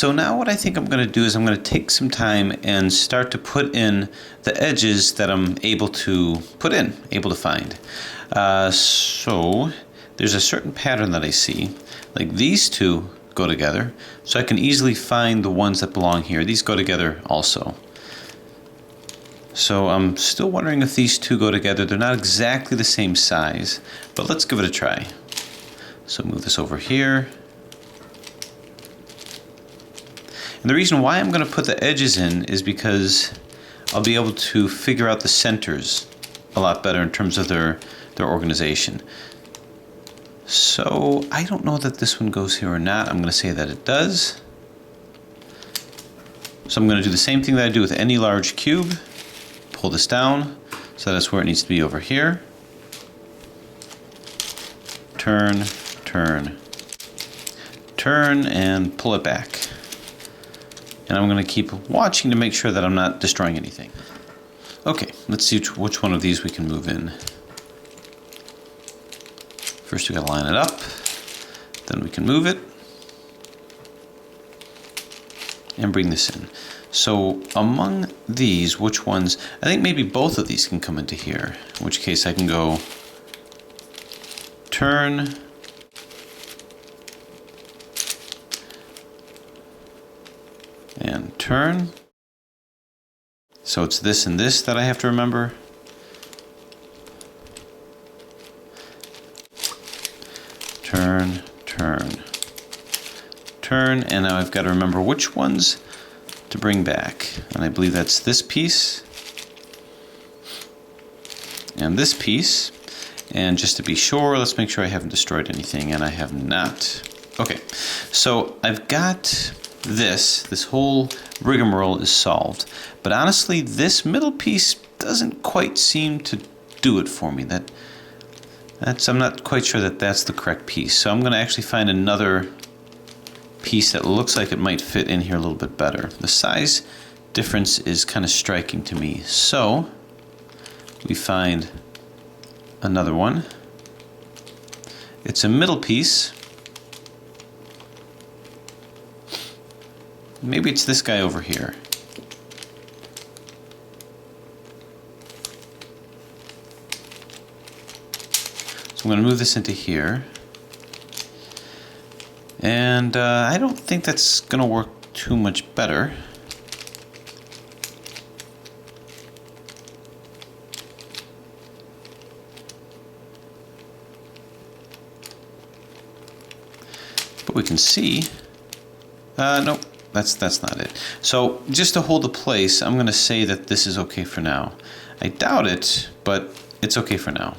So now what I think I'm going to do is I'm going to take some time and start to put in the edges that I'm able to put in, able to find. So there's a certain pattern that I see, like these two go together, so I can easily find the ones that belong here. These go together also. So I'm still wondering if these two go together. They're not exactly the same size, but let's give it a try. So move this over here. And the reason why I'm going to put the edges in is because I'll be able to figure out the centers a lot better in terms of their organization. So I don't know that this one goes here or not. I'm going to say that it does. So I'm going to do the same thing that I do with any large cube. Pull this down, so that's where it needs to be over here. Turn, turn, turn, and pull it back. And I'm going to keep watching to make sure that I'm not destroying anything. Okay, let's see which one of these we can move in. First we got to line it up, then we can move it, and bring this in. So among these, which ones, I think maybe both of these can come into here, in which case I can go turn, and turn. So it's this and this that I have to remember. Turn, turn, turn, and now I've got to remember which ones to bring back, and I believe that's this piece and this piece. And just to be sure, let's make sure I haven't destroyed anything, and I have not. Okay, so I've got this whole rigmarole is solved, but honestly this middle piece doesn't quite seem to do it for me. I'm not quite sure that that's the correct piece, so I'm going to actually find another piece that looks like it might fit in here a little bit better. The size difference is kind of striking to me, so we find another one. It's a middle piece. Maybe it's this guy over here. So I'm going to move this into here. And I don't think that's going to work too much better. But we can see, nope, that's not it. So just to hold the place, I'm going to say that this is okay for now. I doubt it, but it's okay for now.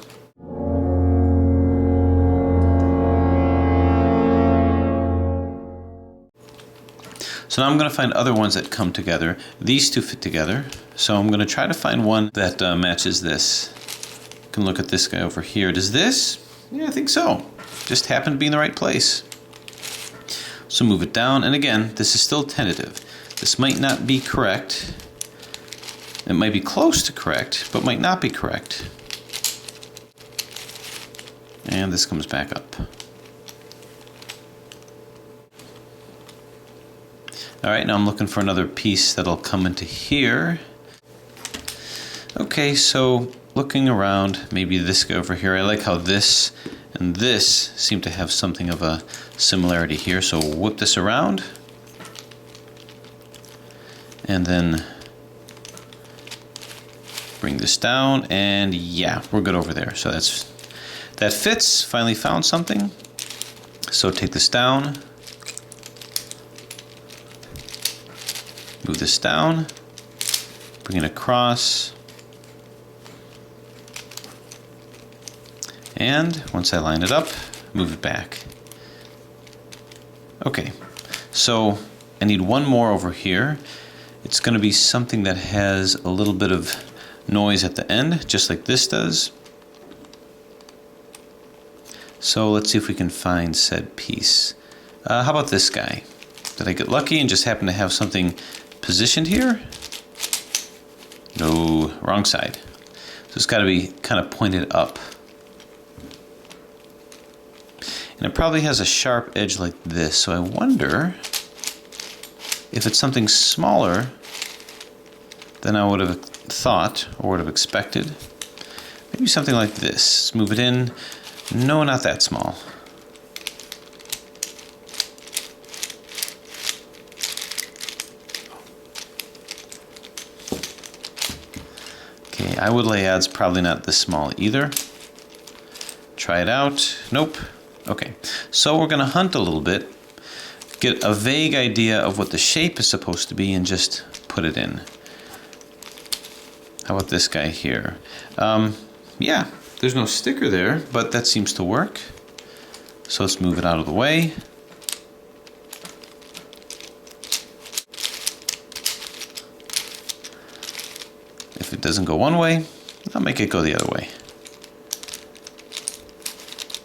So now I'm going to find other ones that come together. These two fit together. So I'm going to try to find one that matches this. You can look at this guy over here. Does this? Yeah, I think so. Just happened to be in the right place. So move it down. And again, this is still tentative. This might not be correct. It might be close to correct, but might not be correct. And this comes back up. All right, now I'm looking for another piece that'll come into here. Okay, so looking around, maybe this guy over here. I like how this and this seem to have something of a similarity here. So we'll whip this around. And then bring this down, and yeah, we're good over there. So that fits, finally found something. So take this down. Move this down, bring it across, and once I line it up, move it back. Okay, so I need one more over here. It's going to be something that has a little bit of noise at the end, just like this does. So let's see if we can find said piece. How about this guy? Did I get lucky and just happen to have something positioned here? No, wrong side. So it's got to be kind of pointed up. And it probably has a sharp edge like this, so I wonder If it's something smaller than I would have thought or would have expected, maybe something like this. Let's move it in. No, not that small. Okay, I would lay odds probably not this small either. Try it out. Nope. Okay, so we're gonna hunt a little bit, get a vague idea of what the shape is supposed to be, and just put it in. How about this guy here? Yeah, there's no sticker there, but that seems to work. So let's move it out of the way. If it doesn't go one way, I'll make it go the other way.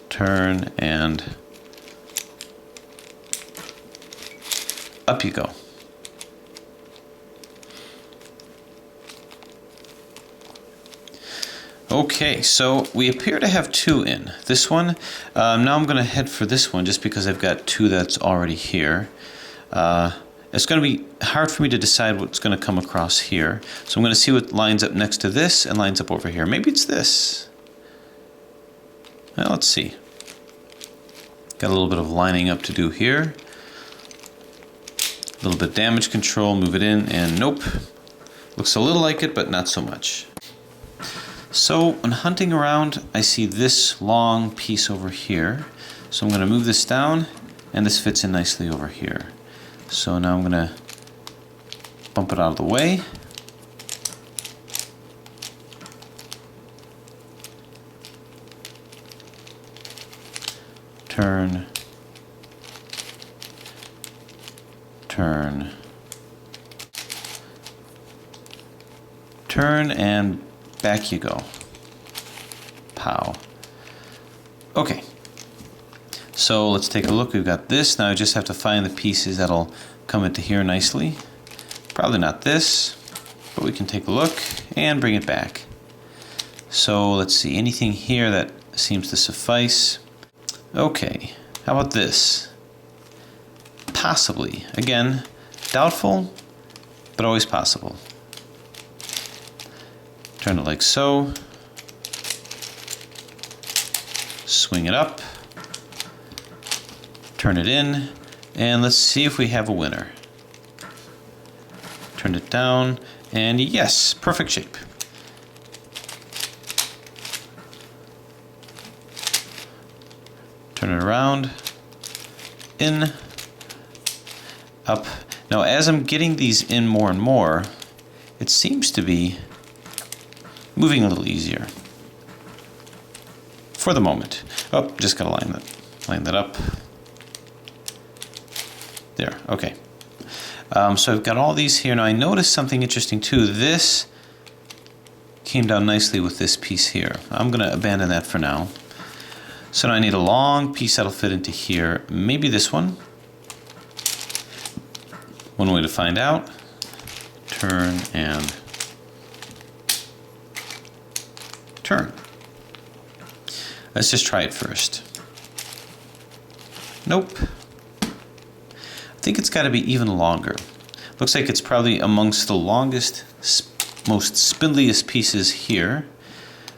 Turn and up you go. Okay, so we appear to have two in. This one, now I'm going to head for this one just because I've got two that's already here. It's going to be hard for me to decide what's going to come across here. So I'm going to see what lines up next to this and lines up over here. Maybe it's this. Well, let's see. Got a little bit of lining up to do here. A little bit of damage control, move it in, and nope. Looks a little like it, but not so much. So when hunting around, I see this long piece over here. So I'm going to move this down, and this fits in nicely over here. So now I'm going to bump it out of the way. Turn. Turn. Turn, and back you go. Pow. Okay. So let's take a look. We've got this. Now I just have to find the pieces that'll come into here nicely. Probably not this, but we can take a look and bring it back. So let's see. Anything here that seems to suffice. Okay. How about this? Possibly. Again, doubtful, but always possible. Turn it like so. Swing it up. Turn it in. And let's see if we have a winner. Turn it down. And yes, perfect shape. Turn it around. In. Up. Now as I'm getting these in more and more, it seems to be moving a little easier. For the moment. Oh, just gotta line that up. There, okay. So I've got all these here. Now I noticed something interesting too. This came down nicely with this piece here. I'm gonna abandon that for now. So now I need a long piece that'll fit into here. Maybe this one. One way to find out. Turn and turn. Let's just try it first. Nope. I think it's got to be even longer. Looks like it's probably amongst the longest, most spindliest pieces here.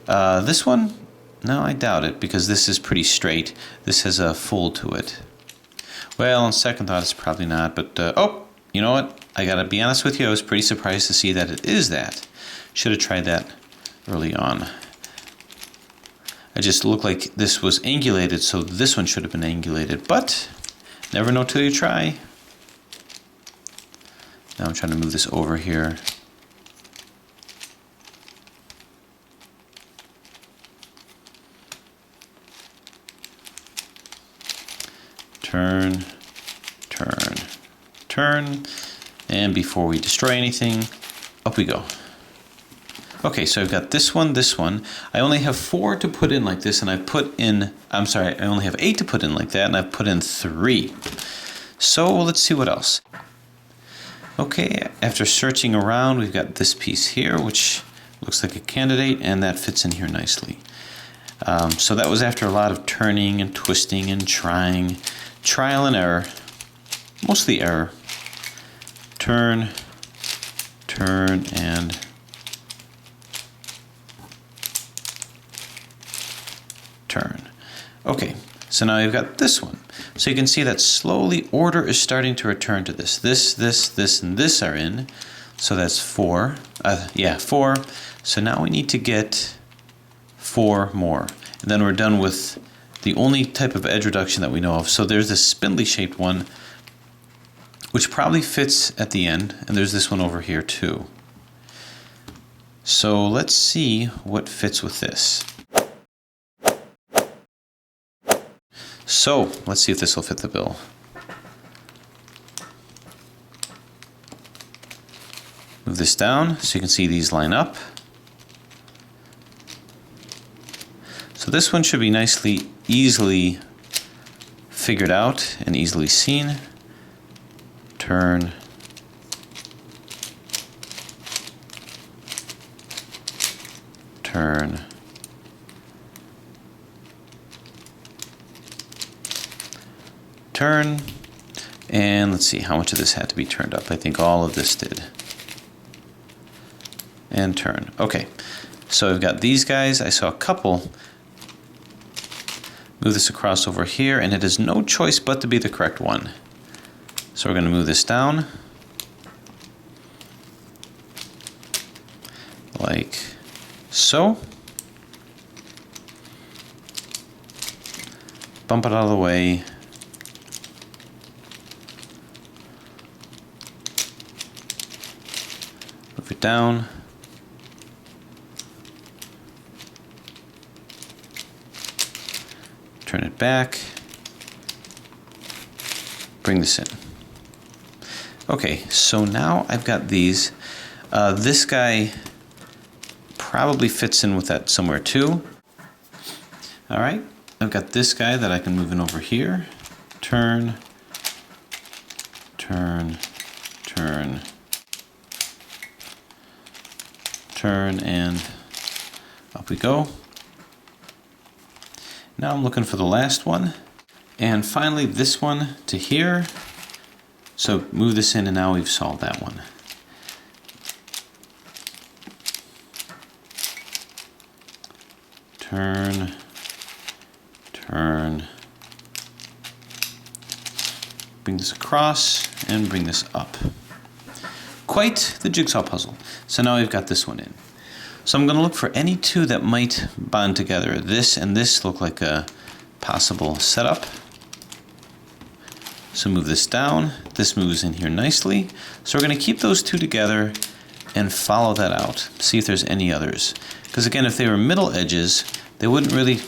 This one? No, I doubt it, because this is pretty straight. This has a fold to it. Well, on second thought, it's probably not, but oh, you know what? I gotta be honest with you, I was pretty surprised to see that it is that. Should have tried that early on. I just looked like this was angulated, so this one should have been angulated, but never know till you try. Now I'm trying to move this over here. Turn, turn, turn, and before we destroy anything, up we go. Okay, so I've got this one, this one. I only have 4 to put in like this, and I've put in, I'm sorry, I only have 8 to put in like that, and I've put in 3. So let's see what else. Okay, after searching around, we've got this piece here, which looks like a candidate, and that fits in here nicely. So that was after a lot of turning and twisting and trying, trial and error, mostly error. turn, turn, and turn. Okay, so now you've got this one. So you can see that slowly order is starting to return to this. This, and this are in. So that's 4. 4. So now we need to get 4 more. And then we're done with the only type of edge reduction that we know of. So there's this spindly shaped one, which probably fits at the end. And there's this one over here too. So let's see what fits with this. So let's see if this will fit the bill. Move this down so you can see these line up. So this one should be easily figured out and easily seen. Turn. Turn. Turn. And let's see how much of this had to be turned up. I think all of this did. And turn. Okay, so I've got these guys. I saw a couple. Move this across over here, and it has no choice but to be the correct one. So we're going to move this down. Like so. Bump it out of the way. Move it down. Turn it back. Bring this in. Okay, so now I've got these. This guy probably fits in with that somewhere too. All right, I've got this guy that I can move in over here. Turn, turn, turn, turn, and up we go. Now I'm looking for the last one. And finally this one to here. So move this in, and now we've solved that one. Turn, turn. Bring this across and bring this up. Quite the jigsaw puzzle. So now we've got this one in. So I'm going to look for any two that might bond together. This and this look like a possible setup. So move this down. This moves in here nicely. So we're going to keep those two together and follow that out. See if there's any others. Because again, if they were middle edges, they wouldn't really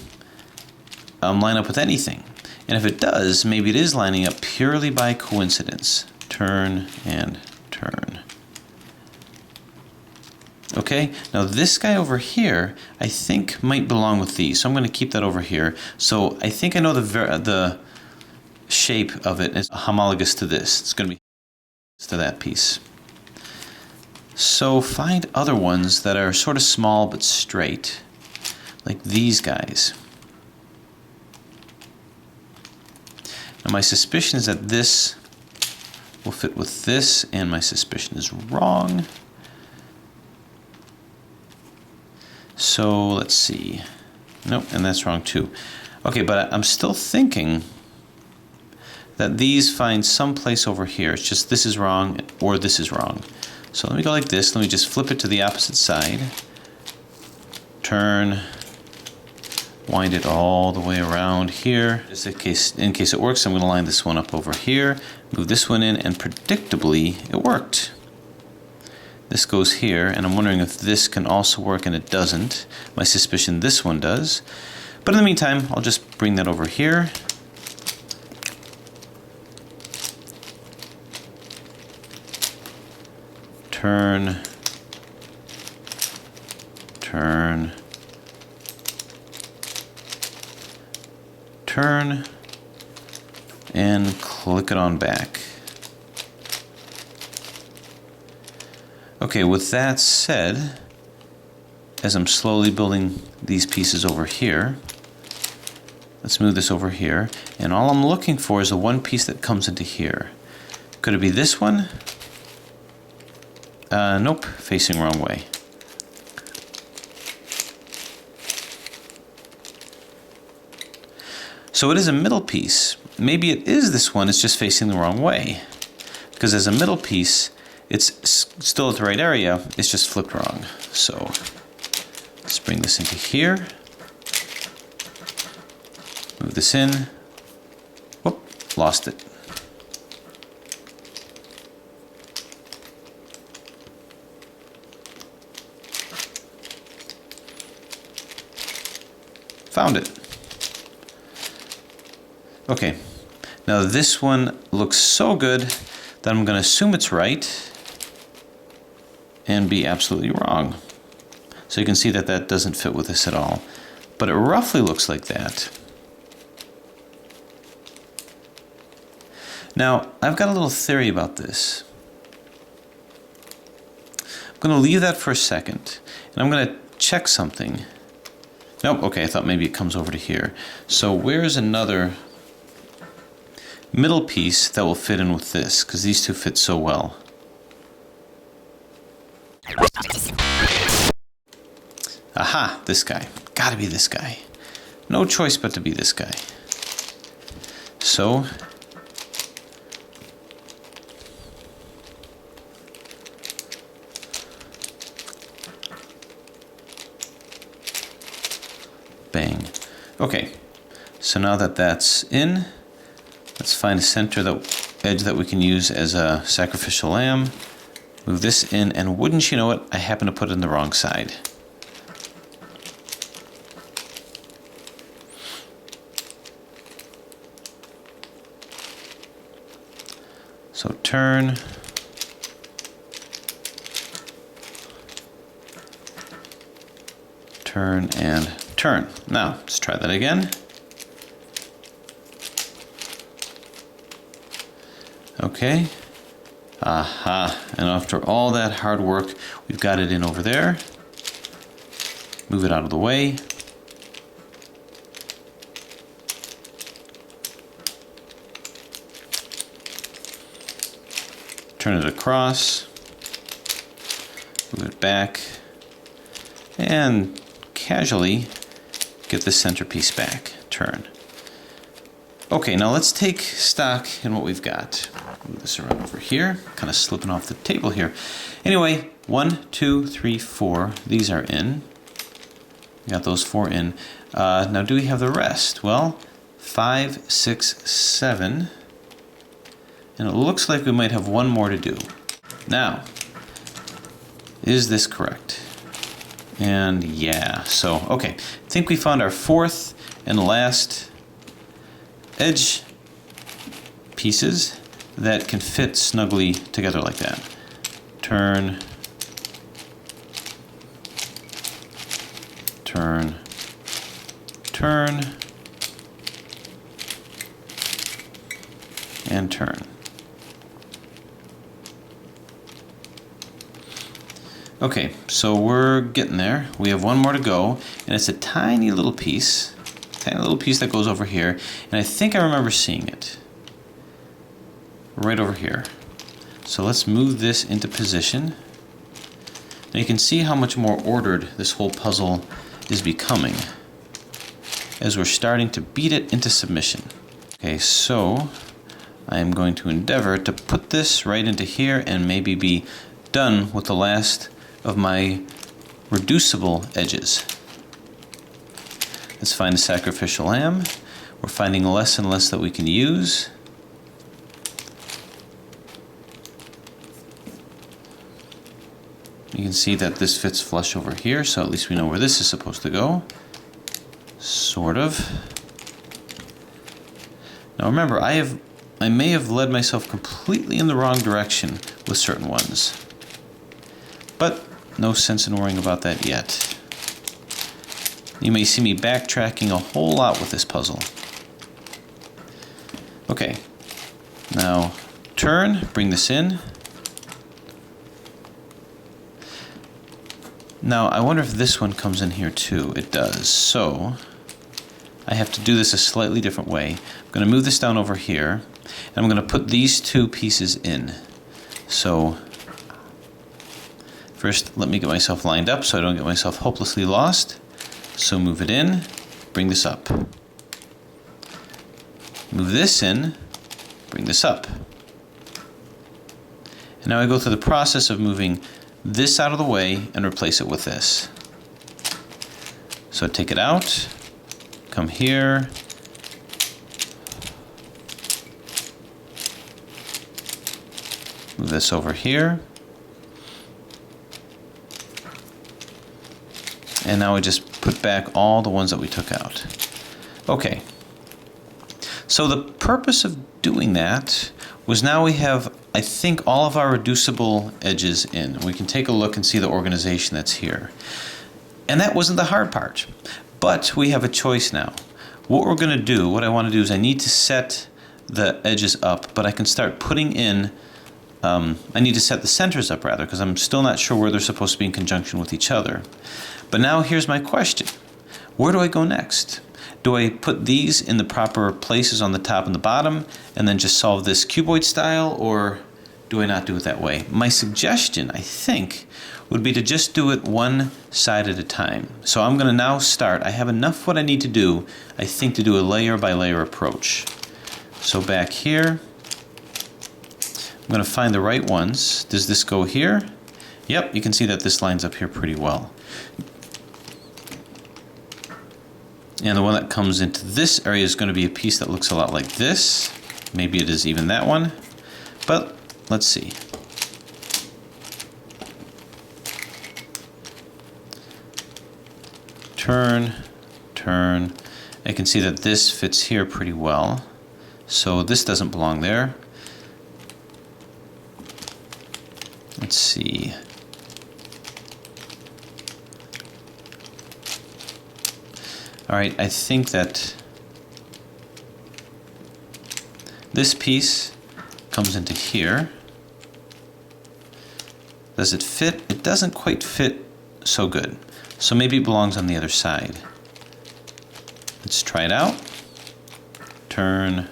line up with anything. And if it does, maybe it is lining up purely by coincidence. Turn and turn. Okay, now this guy over here, I think might belong with these. So I'm going to keep that over here. So I think I know the shape of it is homologous to this. It's going to be to that piece. So find other ones that are sort of small but straight, like these guys. Now my suspicion is that this will fit with this, and my suspicion is wrong. So let's see. Nope, and that's wrong too. Okay, but I'm still thinking that these find some place over here. It's just this is wrong or this is wrong. So let me go like this. Let me just flip it to the opposite side. Turn. Wind it all the way around here. Just in case it works, I'm going to line this one up over here. Move this one in, and predictably it worked. This goes here, and I'm wondering if this can also work, and it doesn't. My suspicion this one does. But in the meantime, I'll just bring that over here. Turn. Turn. Turn. And click it on back. Okay, with that said, as I'm slowly building these pieces over here, let's move this over here, and all I'm looking for is the one piece that comes into here. Could it be this one? Nope, facing wrong way. So it is a middle piece. Maybe it is this one, it's just facing the wrong way. Because as a middle piece, it's still at the right area, it's just flipped wrong. So let's bring this into here. Move this in. Whoop, lost it. Found it. Okay, now this one looks so good that I'm going to assume it's right and be absolutely wrong. So you can see that that doesn't fit with this at all. But it roughly looks like that. Now, I've got a little theory about this. I'm going to leave that for a second, and I'm going to check something. Nope, okay, I thought maybe it comes over to here. So where's another middle piece that will fit in with this? Because these two fit so well. Aha, this guy. Gotta be this guy. No choice but to be this guy. So bang. Okay, so now that that's in, let's find a center edge that we can use as a sacrificial lamb. Move this in, and wouldn't you know it, I happen to put it in the wrong side. So turn. Turn and turn. Now, let's try that again. Okay. Aha. And after all that hard work, we've got it in over there. Move it out of the way. Turn it across. Move it back. And casually get the centerpiece back. Turn. Okay, now let's take stock in what we've got. Move this around over here. Kind of slipping off the table here. Anyway, 1, 2, 3, 4. These are in. We got those 4 in. Now, do we have the rest? Well, 5, 6, 7. And it looks like we might have one more to do. Now, is this correct? And yeah, so, okay. I think we found our fourth and last edge pieces that can fit snugly together like that. Turn, turn, turn, and turn. Okay, so we're getting there. We have one more to go, and it's a tiny little piece that goes over here, and I think I remember seeing it right over here. So let's move this into position. Now you can see how much more ordered this whole puzzle is becoming as we're starting to beat it into submission. Okay, so I am going to endeavor to put this right into here and maybe be done with the last of my reducible edges. Let's find a sacrificial lamb. We're finding less and less that we can use. You can see that this fits flush over here, so at least we know where this is supposed to go. Sort of. Now remember, I may have led myself completely in the wrong direction with certain ones. But no sense in worrying about that yet. You may see me backtracking a whole lot with this puzzle. Okay, now turn, bring this in. Now I wonder if this one comes in here too. It does. So I have to do this a slightly different way. I'm going to move this down over here, and I'm going to put these two pieces in. So First, let me get myself lined up so I don't get myself hopelessly lost. So move it in, bring this up. Move this in, bring this up. And now I go through the process of moving this out of the way and replace it with this. So take it out, come here, move this over here, and now we just put back all the ones that we took out. Okay, so the purpose of doing that was now we have, I think, all of our reducible edges in. We can take a look and see the organization that's here. And that wasn't the hard part, but we have a choice now. What we're gonna do, what I wanna do is I need to set the edges up, but I can start putting in, I need to set the centers up rather, because I'm still not sure where they're supposed to be in conjunction with each other. But now here's my question. Where do I go next? Do I put these in the proper places on the top and the bottom and then just solve this cuboid style, or do I not do it that way? My suggestion, I think, would be to just do it one side at a time. So I'm going to now start. I have enough what I need to do, I think, to do a layer by layer approach. So back here, I'm going to find the right ones. Does this go here? Yep, you can see that this lines up here pretty well. And the one that comes into this area is going to be a piece that looks a lot like this. Maybe it is even that one. But let's see. Turn, turn. I can see that this fits here pretty well. So this doesn't belong there. Let's see. All right, I think that this piece comes into here. Does it fit? It doesn't quite fit so good. So maybe it belongs on the other side. Let's try it out. Turn.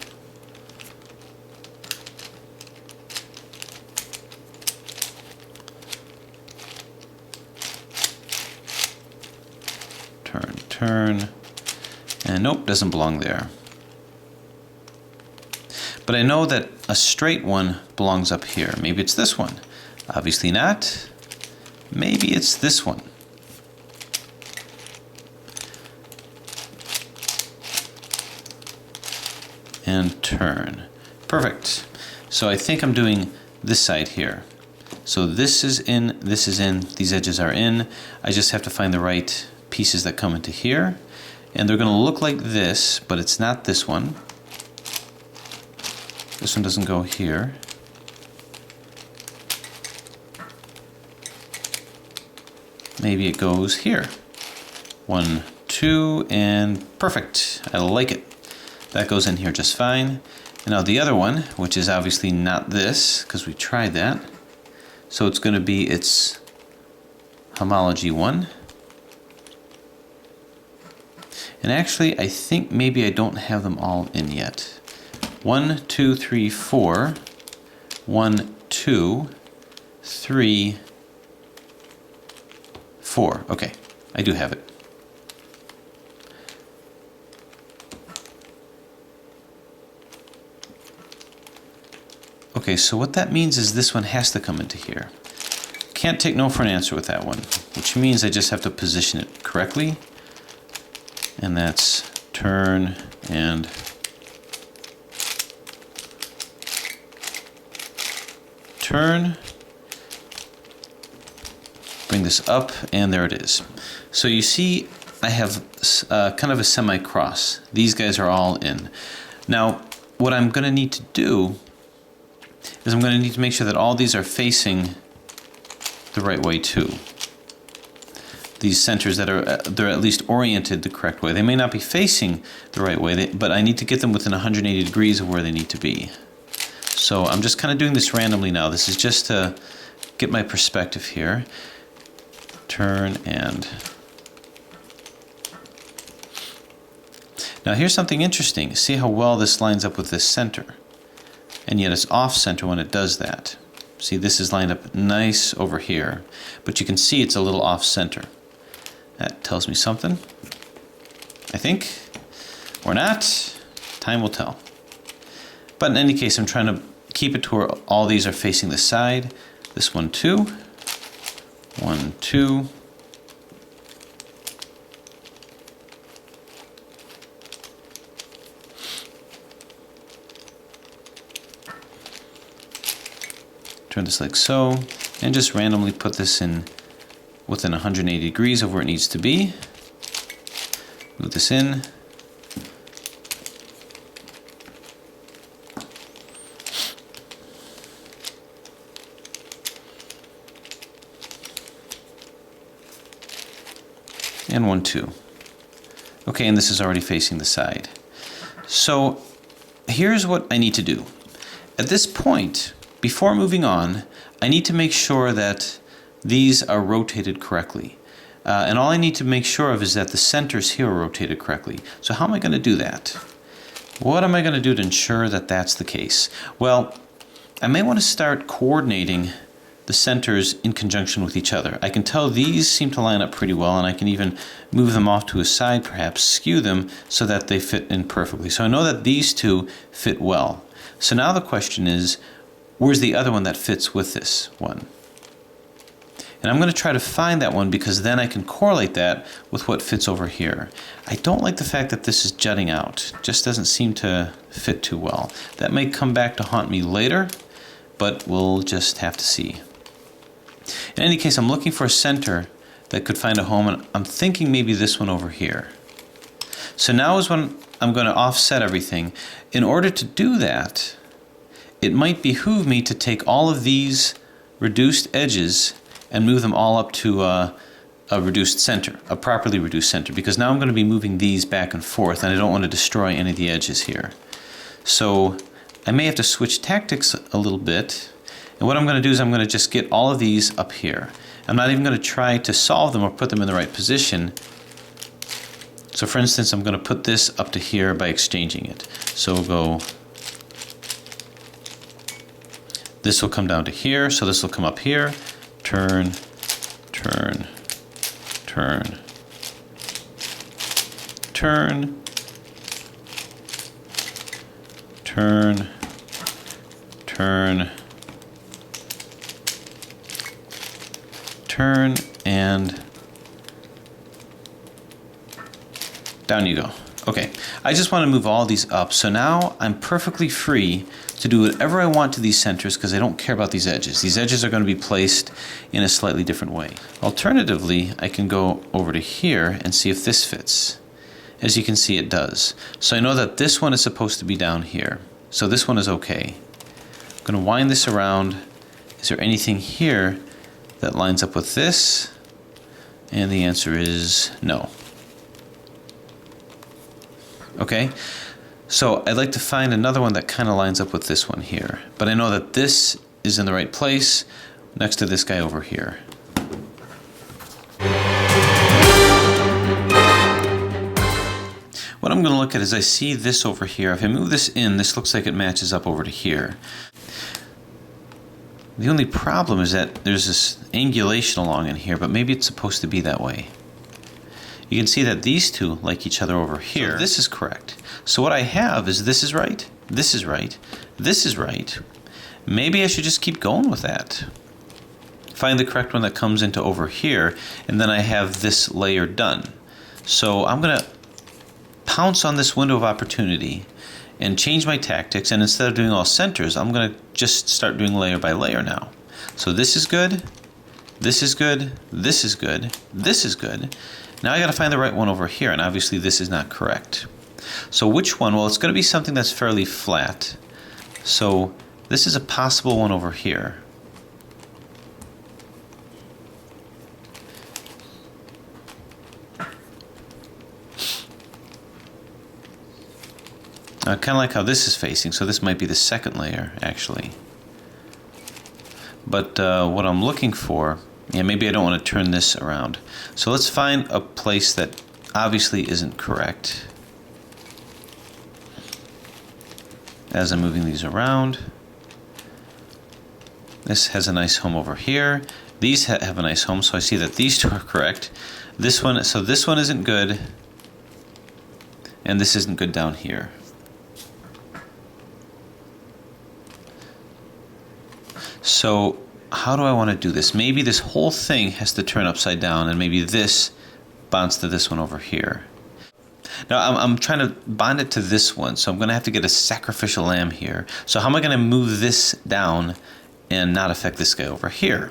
Turn, turn. And nope, doesn't belong there. But I know that a straight one belongs up here. Maybe it's this one. Obviously not. Maybe it's this one. And turn. Perfect. So I think I'm doing this side here. So this is in, these edges are in. I just have to find the right pieces that come into here. And they're going to look like this, but it's not this one. This one doesn't go here. Maybe it goes here. 1, 2, and perfect. I like it. That goes in here just fine. And now the other one, which is obviously not this, because we tried that. So it's going to be its homology 1. And actually, I think maybe I don't have them all in yet. 1, 2, 3, 4. 1, 2, 3, 4. Okay, I do have it. Okay, so what that means is this one has to come into here. Can't take no for an answer with that one, which means I just have to position it correctly. And that's turn and turn. Bring this up, and there it is. So you see I have kind of a semi-cross. These guys are all in. Now, what I'm going to need to do is I'm going to need to make sure that all these are facing the right way too. These centers that are, they're at least oriented the correct way. They may not be facing the right way, but I need to get them within 180 degrees of where they need to be. So I'm just kind of doing this randomly now. This is just to get my perspective here. Turn and... Now here's something interesting. See how well this lines up with this center. And yet it's off center when it does that. See, this is lined up nice over here, but you can see it's a little off center. That tells me something, I think, or not. Time will tell. But in any case, I'm trying to keep it to where all these are facing the side. This one too. 1, 2. Turn this like so, and just randomly put this in within 180 degrees of where it needs to be. Move this in. And 1, 2. Okay, and this is already facing the side. So here's what I need to do. At this point, before moving on, I need to make sure that these are rotated correctly. And all I need to make sure of is that the centers here are rotated correctly. So how am I going to do that? What am I going to do to ensure that that's the case? Well, I may want to start coordinating the centers in conjunction with each other. I can tell these seem to line up pretty well, and I can even move them off to a side, perhaps skew them so that they fit in perfectly. So I know that these two fit well. So now the question is, where's the other one that fits with this one? And I'm going to try to find that one because then I can correlate that with what fits over here. I don't like the fact that this is jutting out. It just doesn't seem to fit too well. That may come back to haunt me later, but we'll just have to see. In any case, I'm looking for a center that could find a home, and I'm thinking maybe this one over here. So now is when I'm going to offset everything. In order to do that, it might behoove me to take all of these reduced edges and move them all up to a reduced center, a properly reduced center, because now I'm going to be moving these back and forth, and I don't want to destroy any of the edges here. So I may have to switch tactics a little bit, and what I'm going to do is I'm going to just get all of these up here. I'm not even going to try to solve them or put them in the right position. So for instance, I'm going to put this up to here by exchanging it. So we'll go, this will come down to here, so this will come up here. Turn, turn, turn, turn, turn, turn, turn, and down you go. Okay, I just want to move all these up, so now I'm perfectly free to do whatever I want to these centers because I don't care about these edges. These edges are going to be placed in a slightly different way. Alternatively, I can go over to here and see if this fits. As you can see, it does. So I know that this one is supposed to be down here. So this one is okay. I'm going to wind this around. Is there anything here that lines up with this? And the answer is no. Okay, so I'd like to find another one that kind of lines up with this one here. But I know that this is in the right place next to this guy over here. What I'm going to look at is I see this over here. If I move this in, this looks like it matches up over to here. The only problem is that there's this angulation along in here, but maybe it's supposed to be that way. You can see that these two like each other over here. So this is correct. So what I have is this is right, this is right, this is right. Maybe I should just keep going with that. Find the correct one that comes into over here, and then I have this layer done. So I'm going to pounce on this window of opportunity and change my tactics, and instead of doing all centers, I'm going to just start doing layer by layer now. So this is good, this is good, this is good, this is good. Now I got to find the right one over here, and obviously this is not correct. So which one? Well, it's going to be something that's fairly flat. So this is a possible one over here. Kind of like how this is facing, so this might be the second layer, actually. But what I'm looking for, yeah, maybe I don't want to turn this around. So let's find a place that obviously isn't correct. As I'm moving these around. This has a nice home over here. These have a nice home, so I see that these two are correct. This one, so this one isn't good, and this isn't good down here. So how do I want to do this? Maybe this whole thing has to turn upside down, and maybe this bonds to this one over here. Now I'm trying to bond it to this one, so I'm going to have to get a sacrificial lamb here. So how am I going to move this down and not affect this guy over here?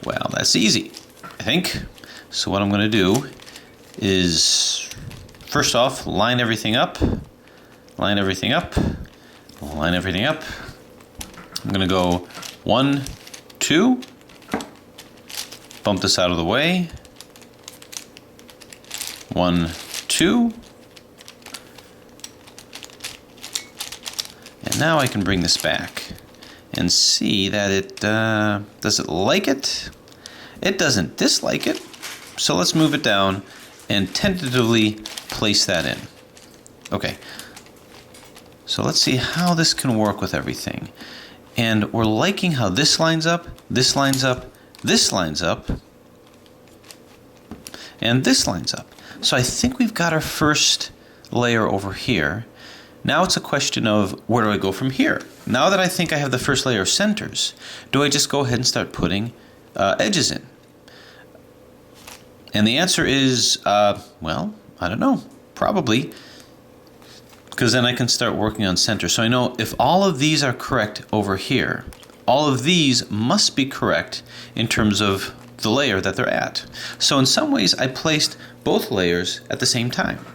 Well, that's easy, I think. So what I'm going to do is, first off, line everything up, line everything up, line everything up. I'm going to go 1, 2, bump this out of the way, 1, 2, and now I can bring this back and see that it, does it like it? It doesn't dislike it. So let's move it down and tentatively place that in. Okay, so let's see how this can work with everything. And we're liking how this lines up, this lines up, this lines up, and this lines up. So I think we've got our first layer over here. Now it's a question of, where do I go from here? Now that I think I have the first layer of centers, do I just go ahead and start putting edges in? And the answer is, well, I don't know, probably, because then I can start working on center. So I know if all of these are correct over here, all of these must be correct in terms of the layer that they're at. So in some ways, I placed both layers at the same time.